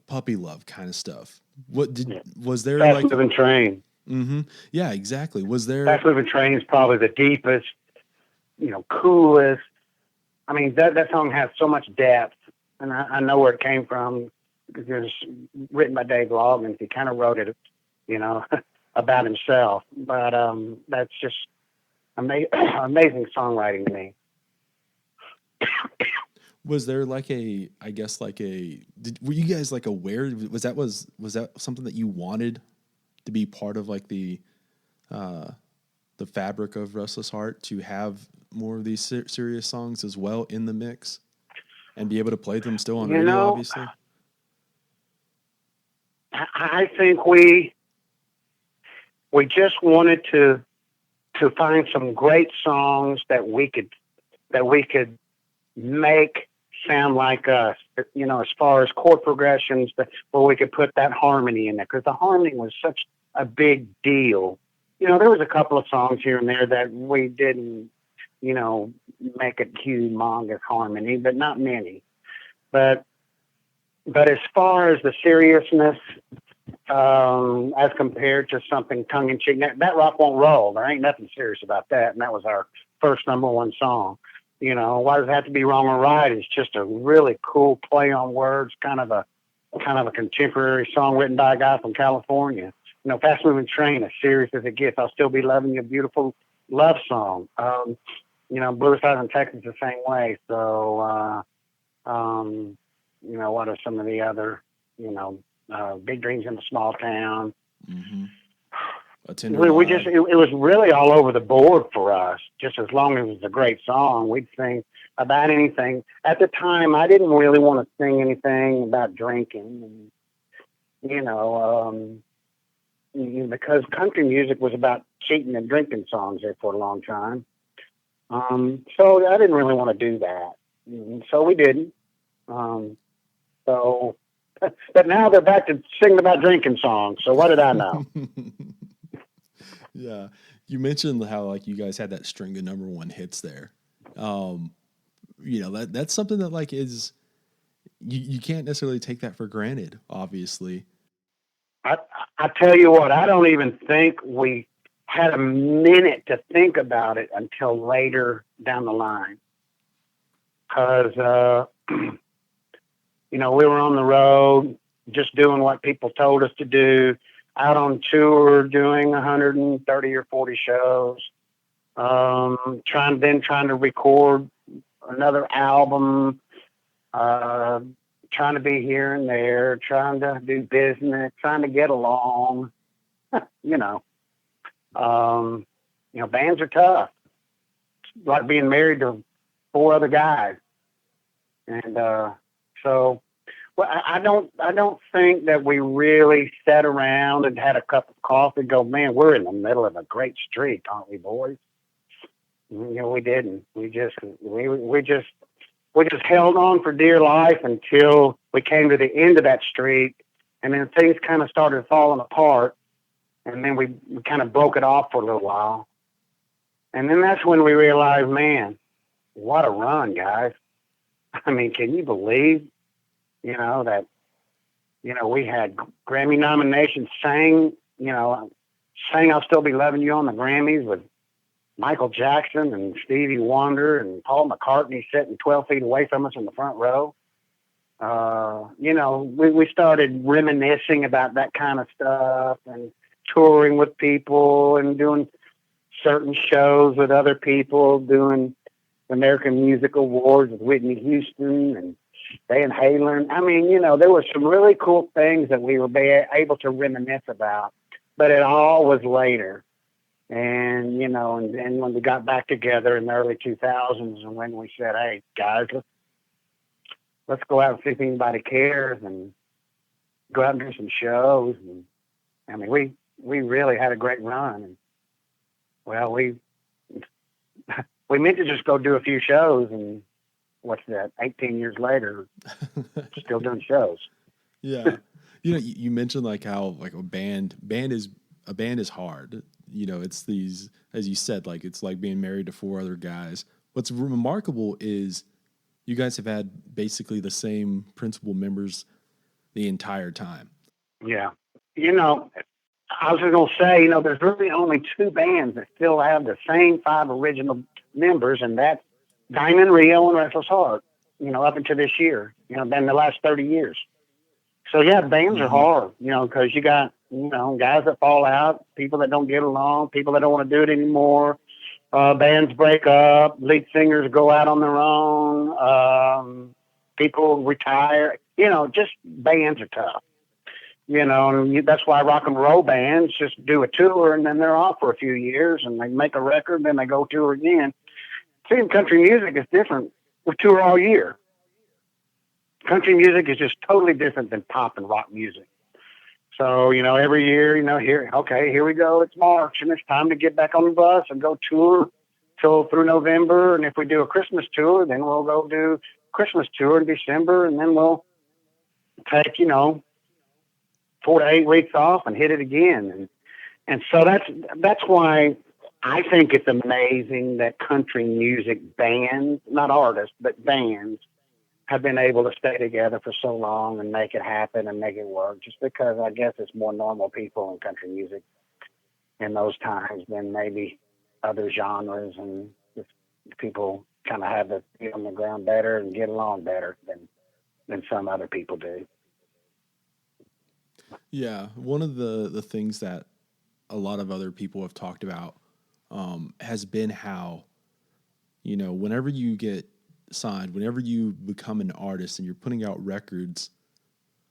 puppy love kind of stuff. Was there Fast like, Moving Train. mm-hmm. Yeah, exactly. Was there, Fast Moving Train is probably the deepest, coolest. I mean, that song has so much depth, and I know where it came from because it was written by Dave Loggins. He kind of wrote it, about himself. But that's just amazing songwriting to me. was there like were you guys like aware? Was that something that you wanted to be part of, like uh, the fabric of Restless Heart, to have more of these serious songs as well in the mix and be able to play them still on radio, obviously? I think we just wanted to find some great songs that we could make sound like us, as far as chord progressions, where we could put that harmony in there, because the harmony was such a big deal. There was a couple of songs here and there that we didn't, make a humongous harmony, but not many. But as far as the seriousness, as compared to something tongue in cheek, that Rock Won't Roll, there ain't nothing serious about that, and that was our first #1 song. Why does it have to be wrong or right? It's just a really cool play on words, kind of a contemporary song written by a guy from California. Fast Moving Train, as serious as it gets. I'll Still Be Loving You, beautiful love song. Bluest Eyes in Texas the same way. So, what are some of the other, Big Dreams in a Small Town. Mm-hmm. It was really all over the board for us. Just as long as it was a great song, we'd sing about anything. At the time, I didn't really want to sing anything about drinking, because country music was about cheating and drinking songs there for a long time. So I didn't really want to do that. So we didn't. But now they're back to singing about drinking songs. So what did I know? Yeah. You mentioned how like you guys had that string of #1 hits there. That's something that like is, you can't necessarily take that for granted, obviously. I tell you what, I don't even think we had a minute to think about it until later down the line. Because, we were on the road just doing what people told us to do, out on tour doing 130 or 40 shows, trying to record another album, trying to be here and there, trying to do business, trying to get along. you know, um, bands are tough. It's like being married to four other guys, and so. Well, I don't think that we really sat around and had a cup of coffee and go, man, we're in the middle of a great streak, aren't we, boys? We didn't. We just held on for dear life until we came to the end of that streak, and then things kind of started falling apart, and then we kind of broke it off for a little while, and then that's when we realized, man, what a run, guys! I mean, can you believe, that we had Grammy nominations, sang I'll Still Be Loving You on the Grammys with Michael Jackson and Stevie Wonder and Paul McCartney sitting 12 feet away from us in the front row. We started reminiscing about that kind of stuff and touring with people and doing certain shows with other people, doing the American Music Awards with Whitney Houston and Van Halen. I mean, there were some really cool things that we were able to reminisce about, but it all was later. And, and when we got back together in the early 2000s and when we said, hey, guys, let's go out and see if anybody cares and go out and do some shows. And I mean, we really had a great run. And, well, we meant to just go do a few shows, and what's that, 18 years later, still doing shows. Yeah. You mentioned like how like a band is hard. It's these, as you said, like it's like being married to four other guys. What's remarkable is you guys have had basically the same principal members the entire time. Yeah. I was going to say, there's really only two bands that still have the same five original members, and that's Diamond, Rio, and Restless Heart, up until this year, been the last 30 years. So, yeah, bands are hard, because you got, guys that fall out, people that don't get along, people that don't want to do it anymore. Bands break up, lead singers go out on their own, people retire. Just bands are tough. And that's why rock and roll bands just do a tour and then they're off for a few years and they make a record, then they go tour again. See, in country music is different. We tour all year. Country music is just totally different than pop and rock music. So, every year, here we go. It's March and it's time to get back on the bus and go tour through November. And if we do a Christmas tour, then we'll go do Christmas tour in December, and then we'll take, 4 to 8 weeks off and hit it again. And so that's why I think it's amazing that country music bands, not artists, but bands, have been able to stay together for so long and make it happen and make it work, just because I guess it's more normal people in country music in those times than maybe other genres, and just people kind of have to get on the ground better and get along better than some other people do. Yeah, one of the things that a lot of other people have talked about has been how, whenever you get signed, whenever you become an artist and you're putting out records,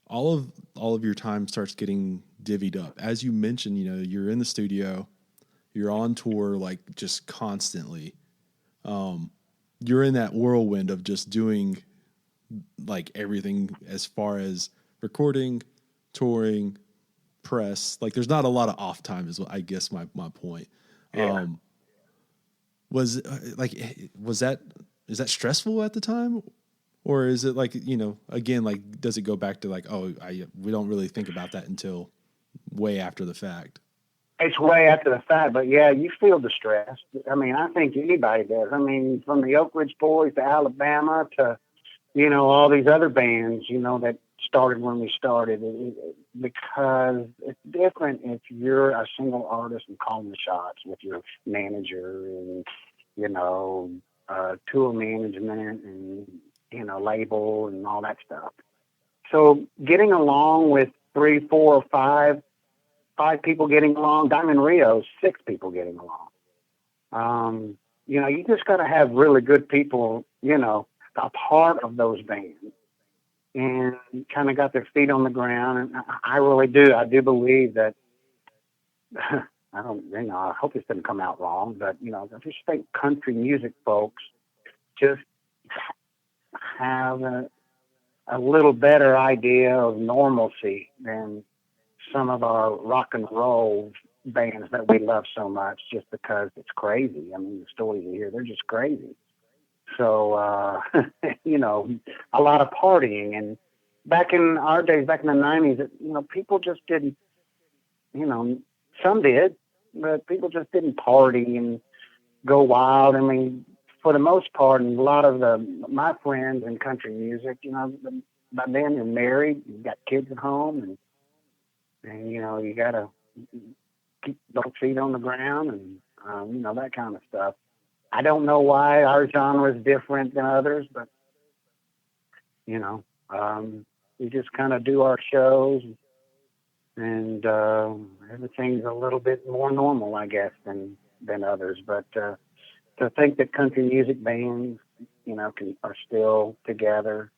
all of your time starts getting divvied up. As you mentioned, you're in the studio, you're on tour, like just constantly. You're in that whirlwind of just doing like everything as far as recording, touring, press. Like there's not a lot of off time is I guess my point. Yeah. Is that stressful at the time? Or is it like, again, like, does it go back to like, we don't really think about that until way after the fact? It's way after the fact, but yeah, you feel the stress. I mean, I think anybody does. I mean, from the Oak Ridge Boys to Alabama to, all these other bands, that started when we started, because it's different if you're a single artist and calling the shots with your manager and, tour management and, label and all that stuff. So getting along with 3, 4, or 5 people getting along, Diamond Rio, 6 people getting along. You just got to have really good people, a part of those bands. and kind of got their feet on the ground. And I really do. I do believe that. I don't, I hope this didn't come out wrong, but I just think country music folks just have a little better idea of normalcy than some of our rock and roll bands that we love so much, just because it's crazy. I mean, the stories you hear, they're just crazy. So, a lot of partying. And back in our days, back in the 90s, people just didn't, some did, but people just didn't party and go wild. I mean, for the most part, and a lot of my friends in country music, by then they're married, you've got kids at home, and you got to keep both feet on the ground, and that kind of stuff. I don't know why our genre is different than others, but we just kind of do our shows, and everything's a little bit more normal, I guess, than others. But to think that country music bands, are still together,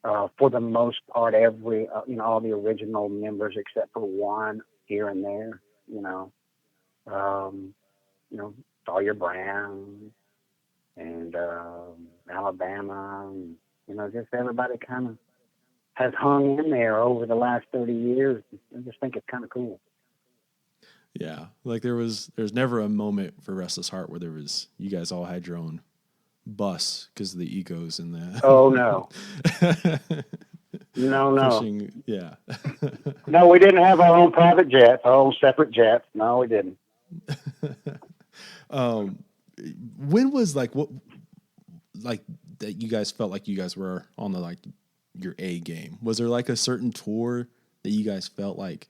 for the most part, all the original members except for one here and there, um, Sawyer Brown and Alabama, and, just everybody kind of has hung in there over the last 30 years. I just think it's kind of cool. Yeah, like there's never a moment for Restless Heart where you guys all had your own bus because of the egos and the. Oh no. No. Pushing, yeah. No, we didn't have our own private jets, our own separate jets. No, we didn't. When was what that you guys felt like you guys were on your A game? Was there a certain tour that you guys felt like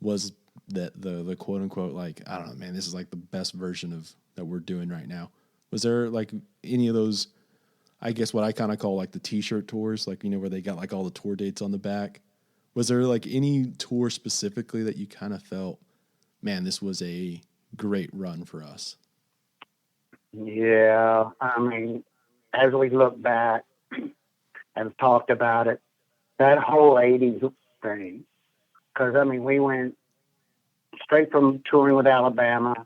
was that the quote unquote, I don't know, man, this is the best version of that we're doing right now? Was there any of those, I guess what I kind of call the t-shirt tours, where they got all the tour dates on the back? Was there any tour specifically that you kind of felt, man, this was a great run for us? Yeah, I mean, as we look back and talked about it, that whole 80s thing, because we went straight from touring with Alabama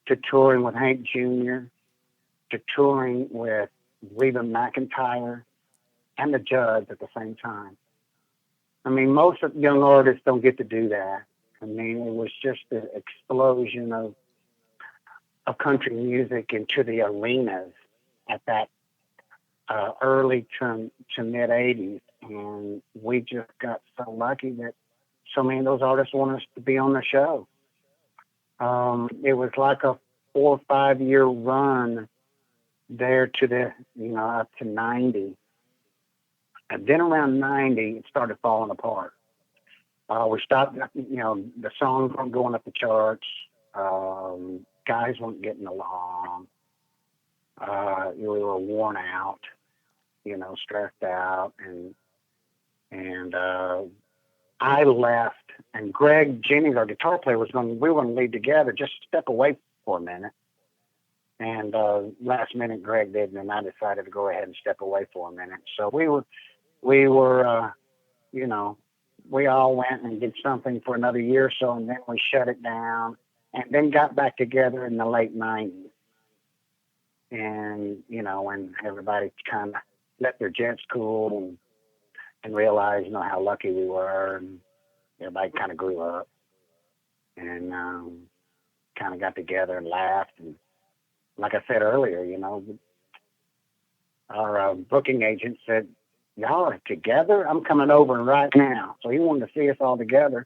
to touring with Hank Jr. to touring with Reba McEntire and the Judds at the same time. Most of young artists don't get to do that. It was just the explosion of country music into the arenas at that early to mid 80s. And we just got so lucky that so many of those artists wanted us to be on the show. It was like a 4 or 5 year run there to up to 90. And then around 90, it started falling apart. We stopped, the songs weren't going up the charts. Guys weren't getting along. We were worn out, stressed out. And I left, and Greg Jennings, our guitar player, we were going to leave together, just step away for a minute. And last minute, Greg did, and I decided to go ahead and step away for a minute. So we were, we all went and did something for another year or so, and then we shut it down, and then got back together in the late 90s. And, when everybody kind of let their jets cool and realized, how lucky we were, and everybody kind of grew up and kind of got together and laughed. And like I said earlier, our booking agent said, "Y'all are together? I'm coming over right now." So he wanted to see us all together.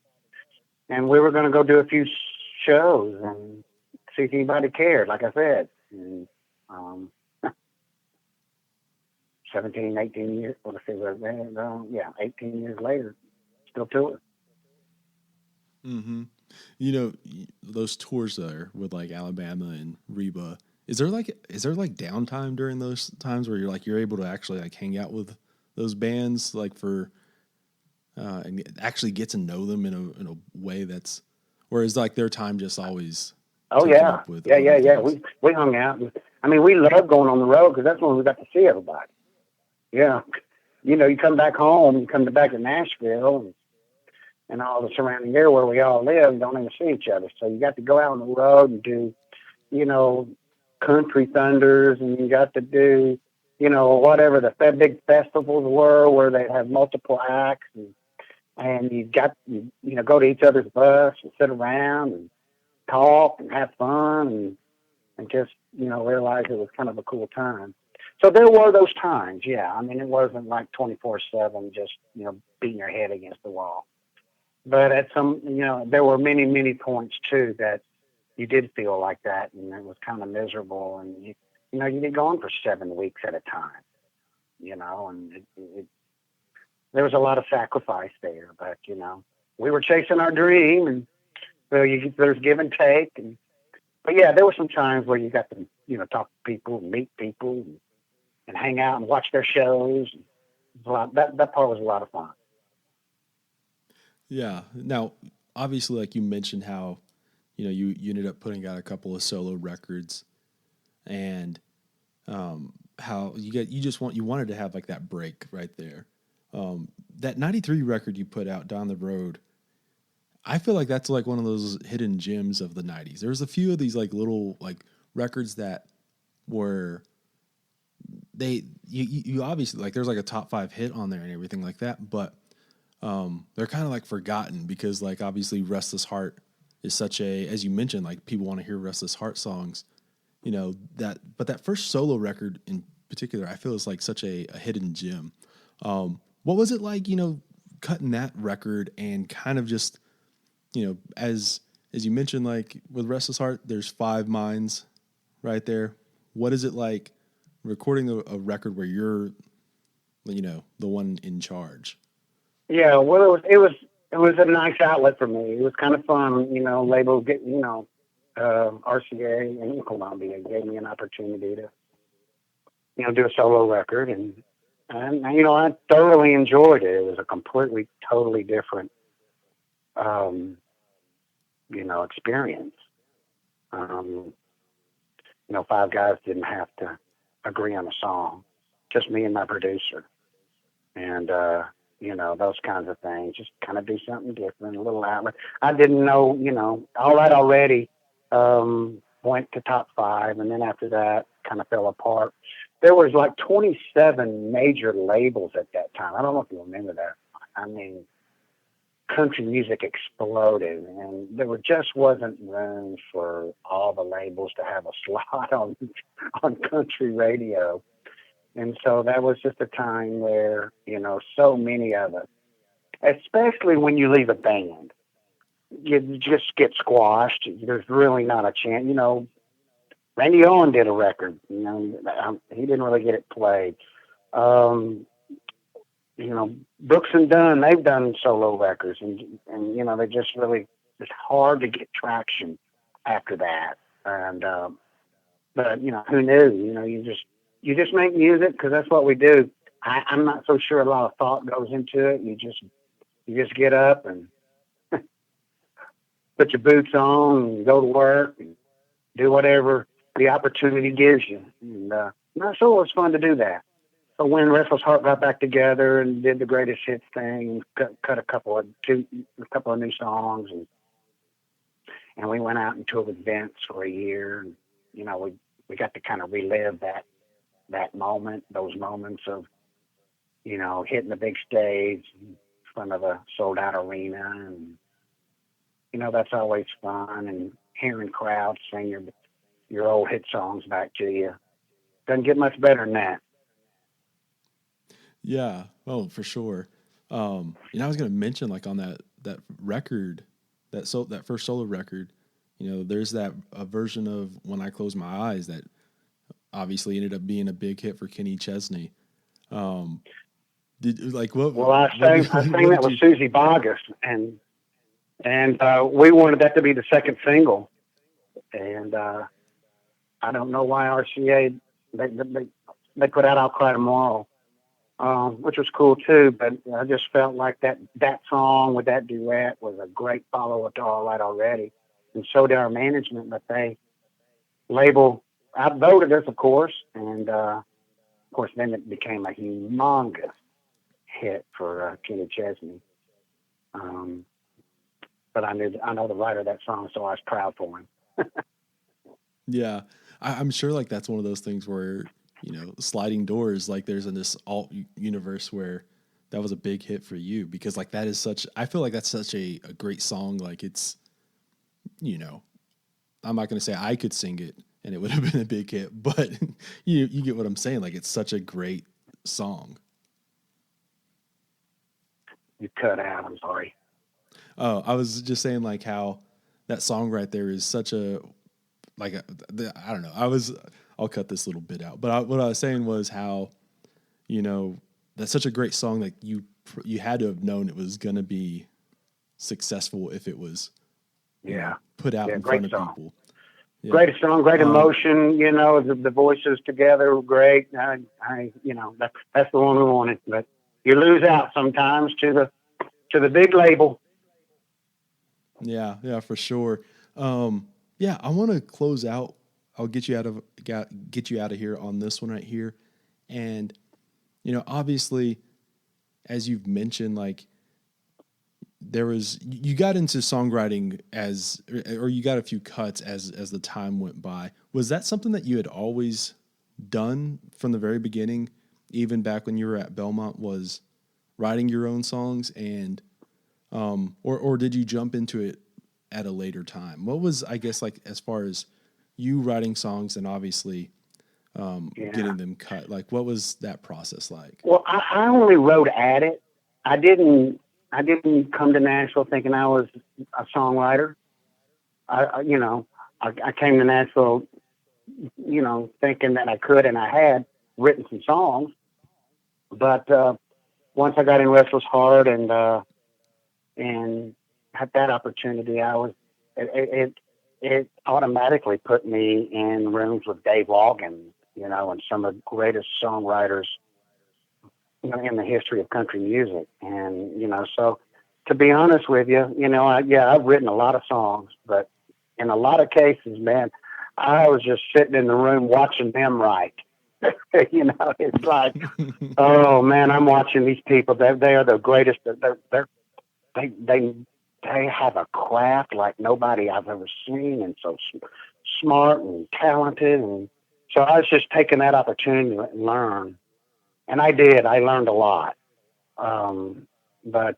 And we were going to go do a few shows and see if anybody cared, like I said. And 17, 18 years, let's see, 18 years later, still touring. Mm-hmm. Those tours there with Alabama and Reba, is there downtime during those times where you're able to actually hang out with those bands for and actually get to know them in a way that's, or is their time just always? Oh yeah, yeah. We hung out. We love going on the road because that's when we got to see everybody. Yeah, you come back home, you come back to Nashville and all the surrounding area where we all live, don't even see each other. So you got to go out on the road and do, you know, country thunders, and you got to do, whatever the big festivals were where they have multiple acts, and go to each other's bus and sit around and talk and have fun and just, realize it was kind of a cool time. So there were those times, yeah. I mean, it wasn't like 24/7, just, beating your head against the wall. But at some, there were many, many points too that you did feel like that, and it was kind of miserable. And you did go on for 7 weeks at a time, and there was a lot of sacrifice there. But we were chasing our dream, and so there's give and take. But yeah, there were some times where you got to talk to people, and meet people, and hang out and watch their shows. That part was a lot of fun. Yeah. Now, obviously, like you mentioned, how you ended up putting out a couple of solo records, and how you wanted to have like that break right there. That '93 record you put out, Down the Road, I feel like that's like one of those hidden gems of the '90s. There's a few of these like little like records that were you obviously like there's like a top 5 hit on there and everything like that, but they're kind of like forgotten because like obviously Restless Heart is such a, as you mentioned, like people want to hear Restless Heart songs, but that first solo record in particular, I feel is like such a hidden gem. What was it like, cutting that record and kind of just, as you mentioned, like with Restless Heart, there's 5 minds right there. What is it like recording a record where you're, the one in charge? Yeah, well, it was a nice outlet for me. It was kind of fun, label get, RCA and Columbia gave me an opportunity to, do a solo record, and I thoroughly enjoyed it. It was a completely, totally different, experience. Um, 5 guys didn't have to agree on a song, just me and my producer, and those kinds of things. Just kind of do something different, a little outlet. I didn't know, All Right Already went to top 5, and then after that, kind of fell apart. There was like 27 major labels at that time. I don't know if you remember that. I mean, country music exploded, and just wasn't room for all the labels to have a slot on country radio. And so that was just a time where, so many of us, especially when you leave a band, you just get squashed. There's really not a chance. Randy Owen did a record. He didn't really get it played. Brooks and Dunn, they've done solo records, and they just really, it's hard to get traction after that. And but who knew? You just make music because that's what we do. I'm not so sure a lot of thought goes into it. You just get up and put your boots on and go to work and do whatever the opportunity gives you. And so it was fun to do that. So when Restless Heart got back together and did the greatest hits thing, cut a couple of new songs, and we went out and toured with Vince for a year. And, we got to kind of relive that moment, those moments of, hitting the big stage in front of a sold out arena. And, that's always fun. And hearing crowds sing your old hit songs back to you. Doesn't get much better than that. Yeah. Oh, for sure. I was going to mention like on that record, that first solo record, there's that a version of When I Close My Eyes that obviously ended up being a big hit for Kenny Chesney. Did like what? Well, I sang that with Susie Boggess, and we wanted that to be the second single, and I don't know why RCA they put out "I'll Cry Tomorrow," which was cool too. But I just felt like that song with that duet was a great follow-up to "All Right Already," and so did our management. But they label outvoted us, of course, and of course then it became a humongous hit for Kenny Chesney. But I know the writer of that song, so I was proud for him. Yeah, I'm sure like that's one of those things where, you know, sliding doors, like there's in this alt universe where that was a big hit for you because like that is such, I feel like that's such a great song. Like it's, you know, I'm not going to say I could sing it and it would have been a big hit, but you get what I'm saying. Like it's such a great song. You cut out. I'm sorry. Oh, I was just saying like how that song right there is such a like I don't know. I'll cut this little bit out, but what I was saying was how, you know, that's such a great song that you had to have known it was gonna be successful if it was, you know, put out in front of song. people. Yeah. Great song, great emotion. You know, the voices together were great. You know, that's the one we wanted. But you lose out sometimes to the big label. Yeah, for sure. Yeah, I want to close out. I'll get you out of here on this one right here. And, you know, obviously, as you've mentioned, like you got into songwriting or you got a few cuts as the time went by. Was that something that you had always done from the very beginning, even back when you were at Belmont, was writing your own songs and, or did you jump into it at a later time? What was, I guess, like as far as you writing songs and obviously getting them cut, like what was that process like? Well, I only wrote at it. I didn't come to Nashville thinking I was a songwriter. I came to Nashville, you know, thinking that I could, and I had written some songs. But once I got in Restless Heart and had that opportunity, it automatically put me in rooms with Dave Logan, you know, and some of the greatest songwriters, you know, in the history of country music. And, you know, so to be honest with you, you know, I've written a lot of songs, but in a lot of cases, man, I was just sitting in the room watching them write. You know, it's like, oh man, I'm watching these people. They are the greatest. They have a craft like nobody I've ever seen, and so smart and talented. And so I was just taking that opportunity to learn, and I did. I learned a lot. But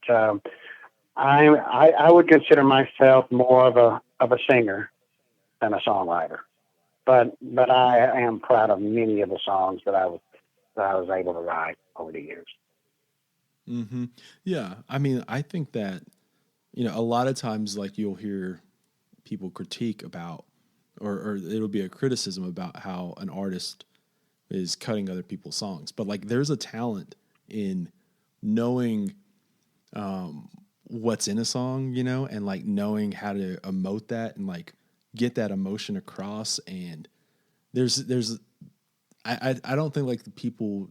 I would consider myself more of a singer than a songwriter. But I am proud of many of the songs that I was able to write over the years. Mm-hmm. Yeah, I mean, I think that, you know, a lot of times, like you'll hear people critique about, or it'll be a criticism about how an artist is cutting other people's songs. But like, there's a talent in knowing what's in a song, you know, and like knowing how to emote that and like get that emotion across. And I don't think like the people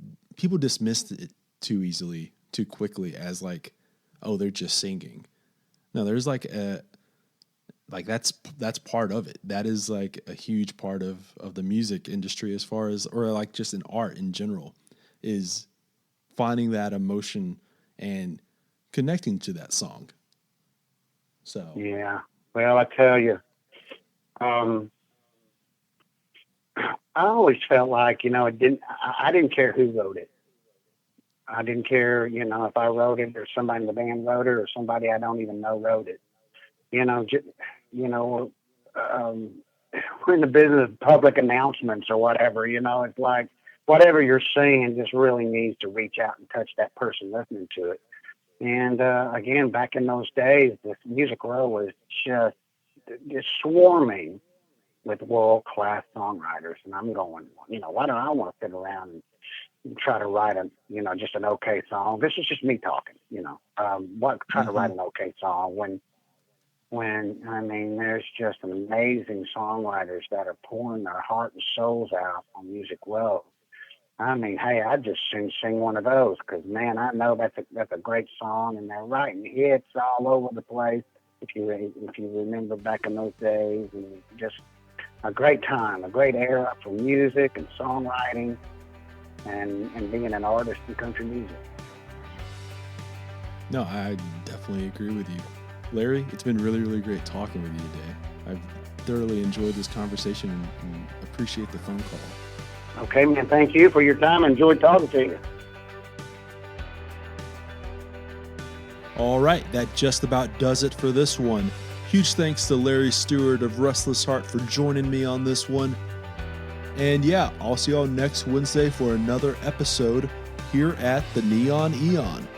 dismissed it too easily, too quickly as like, oh, they're just singing. No, there's like that's part of it. That is like a huge part of the music industry as far as, or like just in art in general, is finding that emotion and connecting to that song. So yeah, well, I tell you, I always felt like, you know, I didn't care who wrote it. I didn't care, you know, if I wrote it or somebody in the band wrote it or somebody I don't even know wrote it. You know, we're in the business of public announcements or whatever. You know, it's like whatever you're saying just really needs to reach out and touch that person listening to it. And again, back in those days, this Music Row was just swarming with world-class songwriters. And I'm going, you know, why don't I want to sit around and try to write just an okay song? This is just me talking, you know. Try to write an okay song when I mean, there's just amazing songwriters that are pouring their heart and souls out on Music Row. I mean, hey, I'd just sing one of those because, man, I know that's a great song, and they're writing hits all over the place. If you remember back in those days, and just a great time, a great era for music and songwriting, and being an artist in country music. No, I definitely agree with you. Larry, it's been really, really great talking with you today. I've thoroughly enjoyed this conversation and appreciate the phone call. Okay, man, thank you for your time. Enjoyed talking to you. All right, that just about does it for this one. Huge thanks to Larry Stewart of Restless Heart for joining me on this one. And yeah, I'll see y'all next Wednesday for another episode here at the Neon Eon.